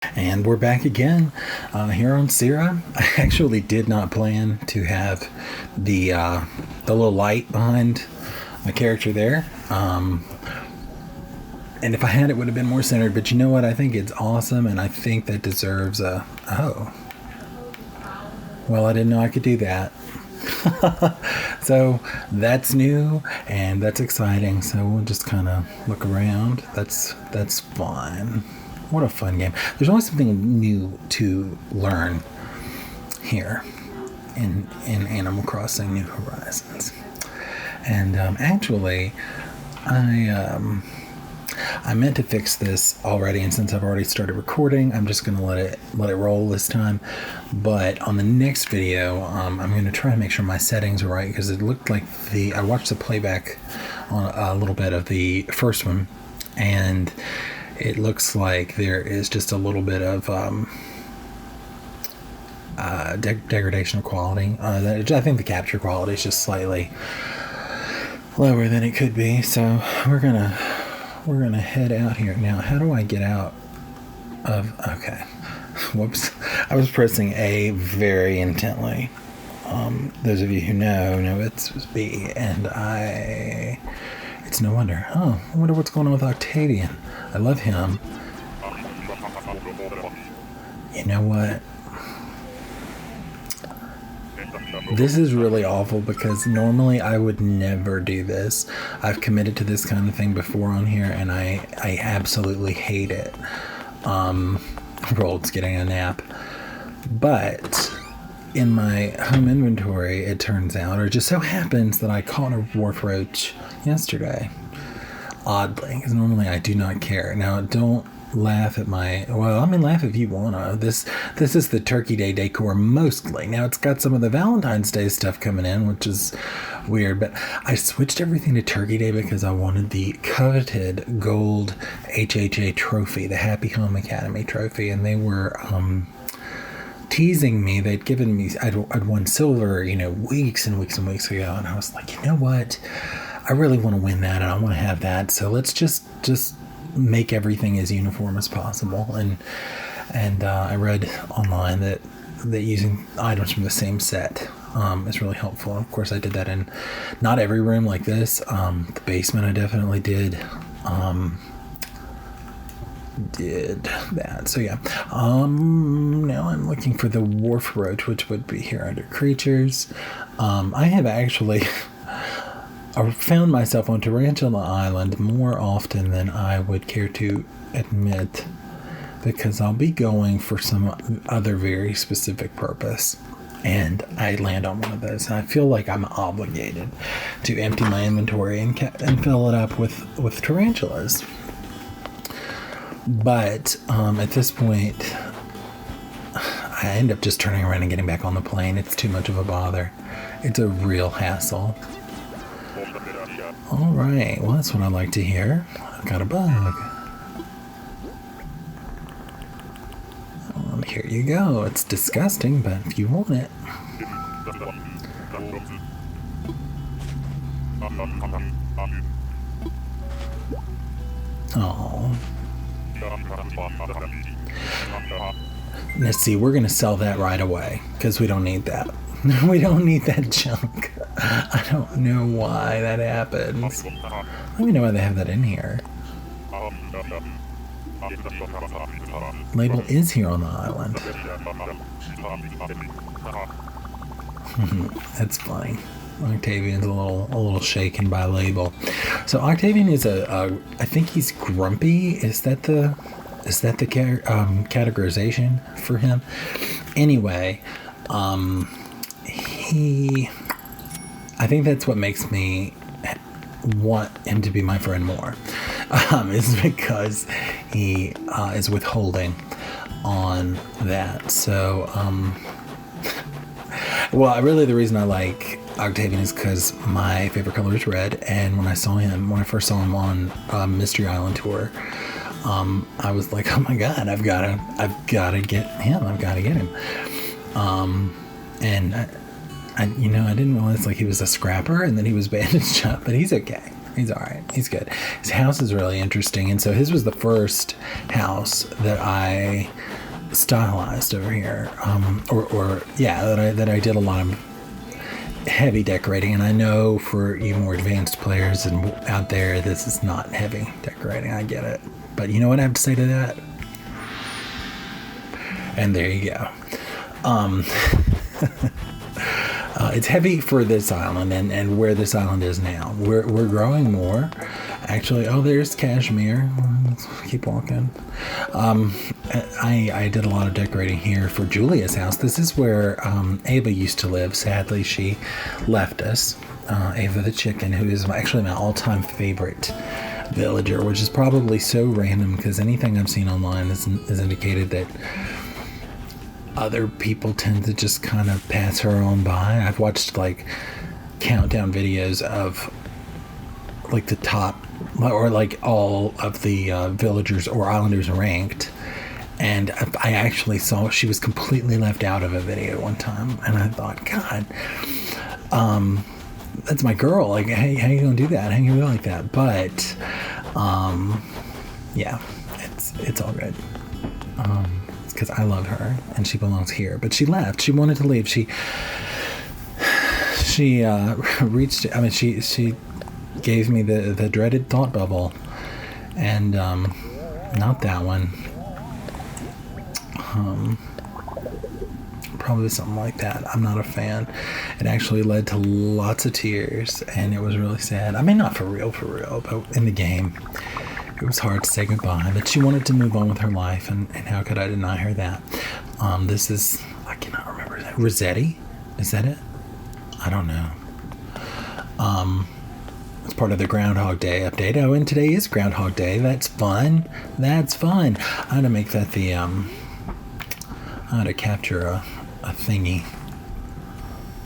And we're back again here on Cirra. I actually did not plan to have the little light behind my character there. And if I had, it would have been more centered. But you know what? I think it's awesome, and I think that deserves a... Oh. Well, I didn't know I could do that. So that's new, and that's exciting. So we'll just kind of look around. That's fun. What a fun game. There's always something new to learn here in Animal Crossing New Horizons. And actually, I meant to fix this already, and since I've already started recording, I'm just going to let it roll this time. But on the next video, I'm going to try to make sure my settings are right, because it looked like I watched the playback on a little bit of the first one, and it looks like there is just a little bit of degradation of quality. I think the capture quality is just slightly lower than it could be. So we're gonna head out here now. How do I get out of? Okay, whoops! I was pressing A very intently. Those of you who know it's B, and it's no wonder. Oh, I wonder what's going on with Octavian. I love him. You know what? This is really awful, because normally I would never do this. I've committed to this kind of thing before on here, and I absolutely hate it. Rold's getting a nap. But in my home inventory, it turns out, or it just so happens, that I caught a wharf roach yesterday. Oddly, because normally I do not care. Now, don't laugh at laugh if you wanna. This is the Turkey Day decor mostly. Now, it's got some of the Valentine's Day stuff coming in, which is weird, but I switched everything to Turkey Day because I wanted the coveted gold HHA trophy, the Happy Home Academy trophy, and they were teasing me. They'd given me, I'd won silver, weeks and weeks and weeks ago, and I was like, you know what? I really want to win that, and I want to have that. So let's just make everything as uniform as possible. And I read online that using items from the same set is really helpful. And of course, I did that in not every room like this. The basement, I definitely did that. So yeah. Now I'm looking for the wharf roach, which would be here under creatures. I have actually I found myself on Tarantula Island more often than I would care to admit, because I'll be going for some other very specific purpose, and I land on one of those, and I feel like I'm obligated to empty my inventory and fill it up with tarantulas. But at this point, I end up just turning around and getting back on the plane. It's too much of a bother. It's a real hassle. All right, well, that's what I like to hear. I've got a bug. Well, here you go. It's disgusting, but if you want it. Oh. Let's see, we're going to sell that right away, because we don't need that. We don't need that junk. I don't know why that happens. I don't even know why they have that in here. Label is here on the island. That's funny. Octavian's a little shaken by Label. So Octavian is I think he's grumpy. Is that the categorization for him? Anyway, I think that's what makes me want him to be my friend more, is because he is withholding on that. So, really the reason I like Octavian is because my favorite color is red, and when I first saw him on Mystery Island tour, I was like, oh my god, I've got to get him. I've got to get him. And I didn't realize he was a scrapper and then he was bandaged up, but he's okay. He's all right. He's good. His house is really interesting, and so his was the first house that I stylized over here, that I did a lot of heavy decorating. And I know for you more advanced players and out there, this is not heavy decorating. I get it, but you know what I have to say to that? And there you go. It's heavy for this island and where this island is now. We're growing more. Actually, there's Kashmir. Let's keep walking. I did a lot of decorating here for Julia's house. This is where Ava used to live. Sadly, she left us. Ava the chicken, who is actually my all-time favorite villager, which is probably so random because anything I've seen online has indicated that other people tend to just kind of pass her on by. I've watched like countdown videos of like the top or like all of the villagers or islanders ranked, and I actually saw she was completely left out of a video one time, and I thought, God, that's my girl. Like, hey, how you gonna do that? How you gonna be like that? But yeah, it's all good. Because I love her and she belongs here, but she left. She wanted to leave. She reached. I mean, she gave me the dreaded thought bubble, and not that one. Probably something like that. I'm not a fan. It actually led to lots of tears, and it was really sad. I mean, not for real, but in the game. It was hard to say goodbye, but she wanted to move on with her life, and how could I deny her that? This is, I cannot remember that. Rossetti? Is that it? I don't know. It's part of the Groundhog Day update. Oh, and today is Groundhog Day. That's fun. I had to make that the, I had to capture a thingy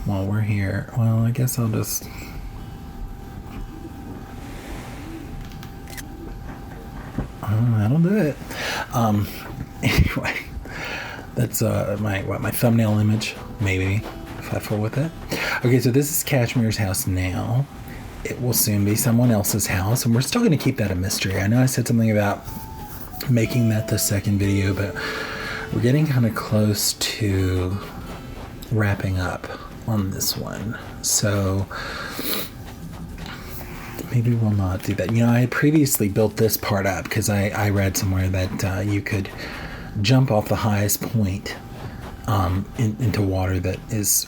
while we're here. Well, I guess I'll just... that'll do it. Anyway, that's my thumbnail image, maybe, if I fool with it. Okay, so this is Kashmir's house now. It will soon be someone else's house, and we're still going to keep that a mystery. I know I said something about making that the second video, but we're getting kind of close to wrapping up on this one. So maybe we'll not do that. You know, I had previously built this part up because I read somewhere that you could jump off the highest point into water that is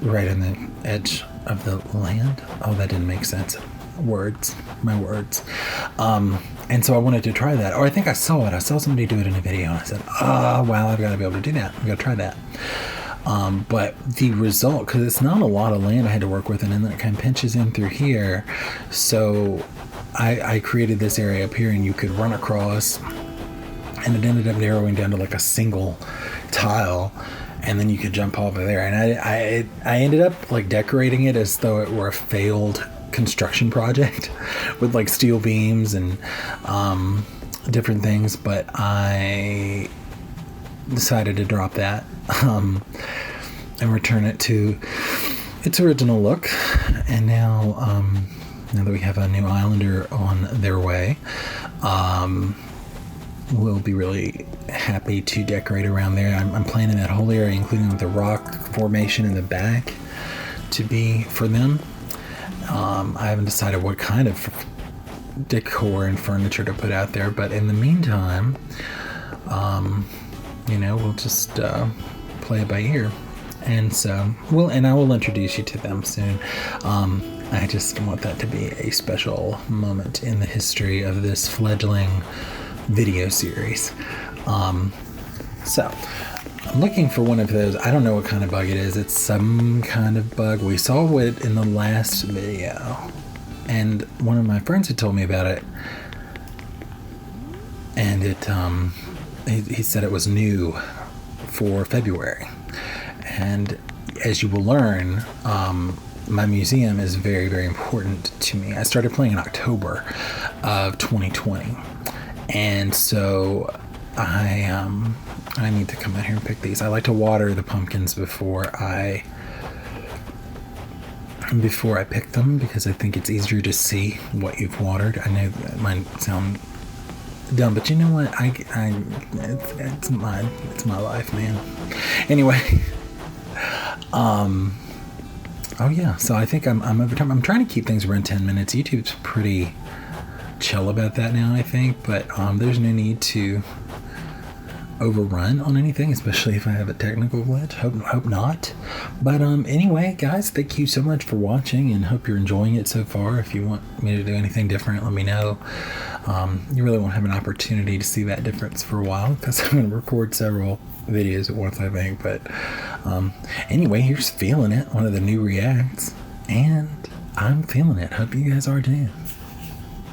right on the edge of the land. Oh, that didn't make sense. My words. And so I wanted to try that. Or I think I saw it. I saw somebody do it in a video, and I said, wow, I've got to be able to do that. I've got to try that. But the result, because it's not a lot of land I had to work with, and then it kind of pinches in through here. So I created this area up here, and you could run across, and it ended up narrowing down to like a single tile, and then you could jump off of there. And I ended up like decorating it as though it were a failed construction project with like steel beams and different things, but I decided to drop that and return it to its original look. And now that we have a new islander on their way, we'll be really happy to decorate around there. I'm planning that whole area, including the rock formation in the back, to be for them. I haven't decided what kind of decor and furniture to put out there, but in the meantime, we'll just play it by ear. And so I will introduce you to them soon. I just want that to be a special moment in the history of this fledgling video series. So I'm looking for one of those. I don't know what kind of bug it is. It's some kind of bug. We saw it in the last video, and one of my friends had told me about it, and he said it was new for February. And as you will learn, my museum is very, very important to me. I started playing in October of 2020, and so I need to come out here and pick these. I like to water the pumpkins before I before I pick them, because I think it's easier to see what you've watered. I know that might sound dumb, but you know what? It's my life, man. Anyway, oh yeah. So I think I'm over time. I'm trying to keep things around 10 minutes. YouTube's pretty chill about that now, I think, but there's no need to overrun on anything, especially if I have a technical glitch. Hope not. But anyway, guys, thank you so much for watching, and hope you're enjoying it so far. If you want me to do anything different, let me know. You really won't have an opportunity to see that difference for a while, because I'm going to record several videos at once, I think. But anyway, here's Feeling It, one of the new reacts, and I'm feeling it. Hope you guys are too.